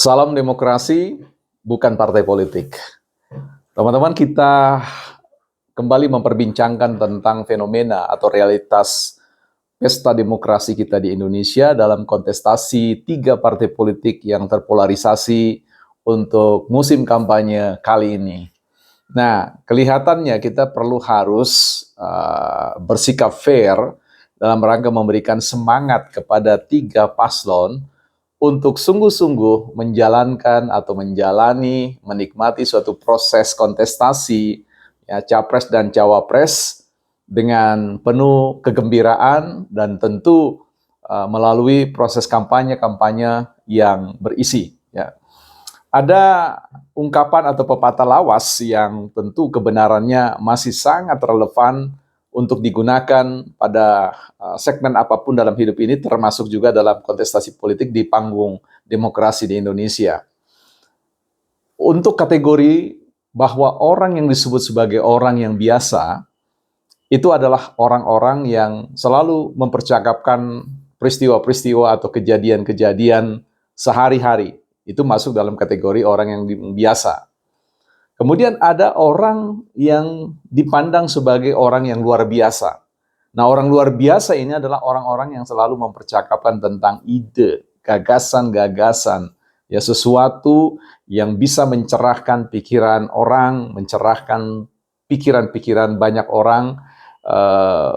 Salam demokrasi, bukan partai politik. Teman-teman, kita kembali memperbincangkan tentang fenomena atau realitas pesta demokrasi kita di Indonesia dalam kontestasi 3 partai politik yang terpolarisasi untuk musim kampanye kali ini. Nah, kelihatannya kita harus bersikap fair dalam rangka memberikan semangat kepada 3 paslon untuk sungguh-sungguh menjalankan atau menikmati suatu proses kontestasi ya, capres dan cawapres dengan penuh kegembiraan dan tentu melalui proses kampanye yang berisi. Ya. Ada ungkapan atau pepatah lawas yang tentu kebenarannya masih sangat relevan untuk digunakan pada segmen apapun dalam hidup ini, termasuk juga dalam kontestasi politik di panggung demokrasi di Indonesia. Untuk kategori bahwa orang yang disebut sebagai orang yang biasa, itu adalah orang-orang yang selalu mempercakapkan peristiwa-peristiwa atau kejadian-kejadian sehari-hari. Itu masuk dalam kategori orang yang biasa. Kemudian ada orang yang dipandang sebagai orang yang luar biasa. Nah, orang luar biasa ini adalah orang-orang yang selalu mempercakapkan tentang ide, gagasan-gagasan, ya sesuatu yang bisa mencerahkan pikiran orang, mencerahkan pikiran-pikiran banyak orang,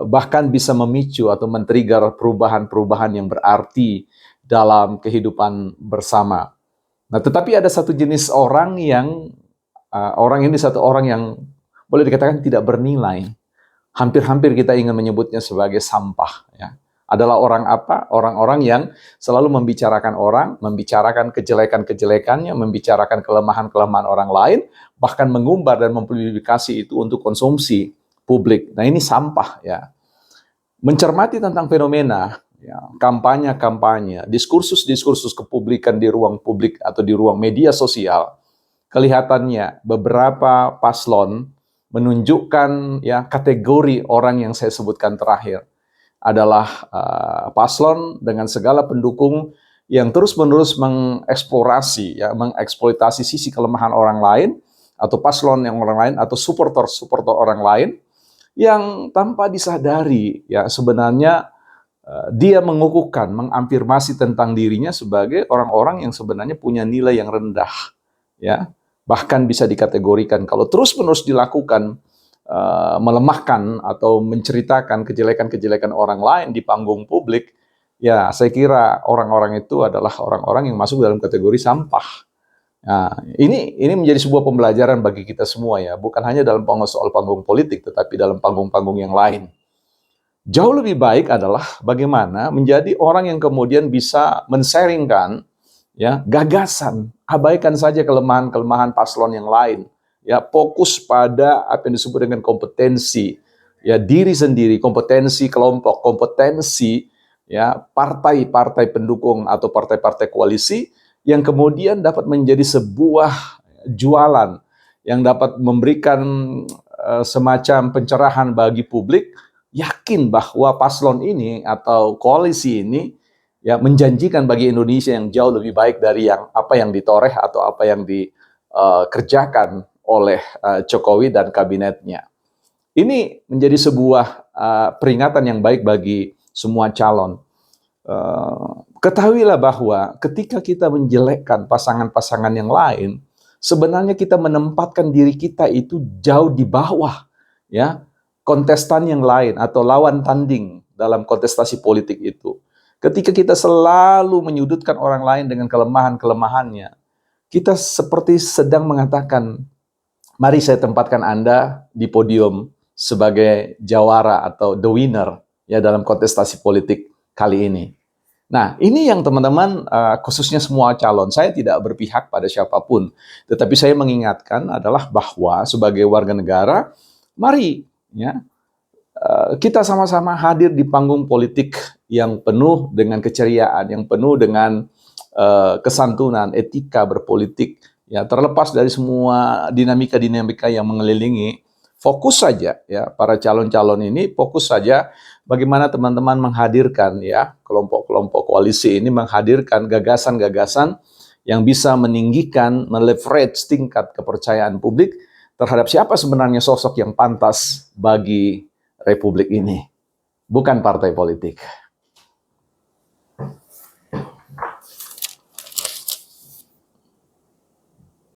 bahkan bisa memicu atau men-trigger perubahan-perubahan yang berarti dalam kehidupan bersama. Nah, tetapi ada satu jenis orang yang satu orang yang boleh dikatakan tidak bernilai. Hampir-hampir kita ingin menyebutnya sebagai sampah. Ya. Adalah orang apa? Orang-orang yang selalu membicarakan orang, membicarakan kejelekan-kejelekannya, membicarakan kelemahan-kelemahan orang lain, bahkan mengumbar dan mempublikasi itu untuk konsumsi publik. Nah, ini sampah ya. Mencermati tentang fenomena ya, kampanye-kampanye, diskursus-diskursus kepublikan di ruang publik atau di ruang media sosial, kelihatannya beberapa paslon menunjukkan ya kategori orang yang saya sebutkan terakhir adalah paslon dengan segala pendukung yang terus-menerus mengeksplorasi ya, mengeksploitasi sisi kelemahan orang lain atau paslon yang orang lain atau supporter orang lain yang tanpa disadari ya sebenarnya dia mengukuhkan, mengafirmasi tentang dirinya sebagai orang-orang yang sebenarnya punya nilai yang rendah ya. Bahkan bisa dikategorikan kalau terus-menerus dilakukan melemahkan atau menceritakan kejelekan-kejelekan orang lain di panggung publik, ya saya kira orang-orang itu adalah orang-orang yang masuk dalam kategori sampah. Nah, ini menjadi sebuah pembelajaran bagi kita semua ya, bukan hanya dalam soal panggung politik, tetapi dalam panggung-panggung yang lain. Jauh lebih baik adalah bagaimana menjadi orang yang kemudian bisa men-sharingkan ya gagasan, abaikan saja kelemahan-kelemahan paslon yang lain. Ya, fokus pada apa yang disebut dengan kompetensi ya diri sendiri, kompetensi kelompok, kompetensi ya partai-partai pendukung atau partai-partai koalisi yang kemudian dapat menjadi sebuah jualan yang dapat memberikan semacam pencerahan bagi publik, yakin bahwa paslon ini atau koalisi ini ya menjanjikan bagi Indonesia yang jauh lebih baik dari apa yang ditoreh atau apa yang dikerjakan oleh Jokowi dan kabinetnya. Ini menjadi sebuah peringatan yang baik bagi semua calon. Ketahuilah bahwa ketika kita menjelekkan pasangan-pasangan yang lain, sebenarnya kita menempatkan diri kita itu jauh di bawah ya kontestan yang lain atau lawan tanding dalam kontestasi politik itu. Ketika kita selalu menyudutkan orang lain dengan kelemahan-kelemahannya, kita seperti sedang mengatakan, mari saya tempatkan Anda di podium sebagai jawara atau the winner ya dalam kontestasi politik kali ini. Nah, ini yang teman-teman khususnya semua calon, saya tidak berpihak pada siapapun, tetapi saya mengingatkan adalah bahwa sebagai warga negara, mari ya kita sama-sama hadir di panggung politik yang penuh dengan keceriaan, yang penuh dengan kesantunan, etika berpolitik, ya terlepas dari semua dinamika-dinamika yang mengelilingi. Fokus saja ya para calon-calon ini, fokus saja bagaimana teman-teman menghadirkan ya kelompok-kelompok koalisi ini menghadirkan gagasan-gagasan yang bisa meninggikan, meleverage tingkat kepercayaan publik terhadap siapa sebenarnya sosok yang pantas bagi republik ini. Bukan partai politik.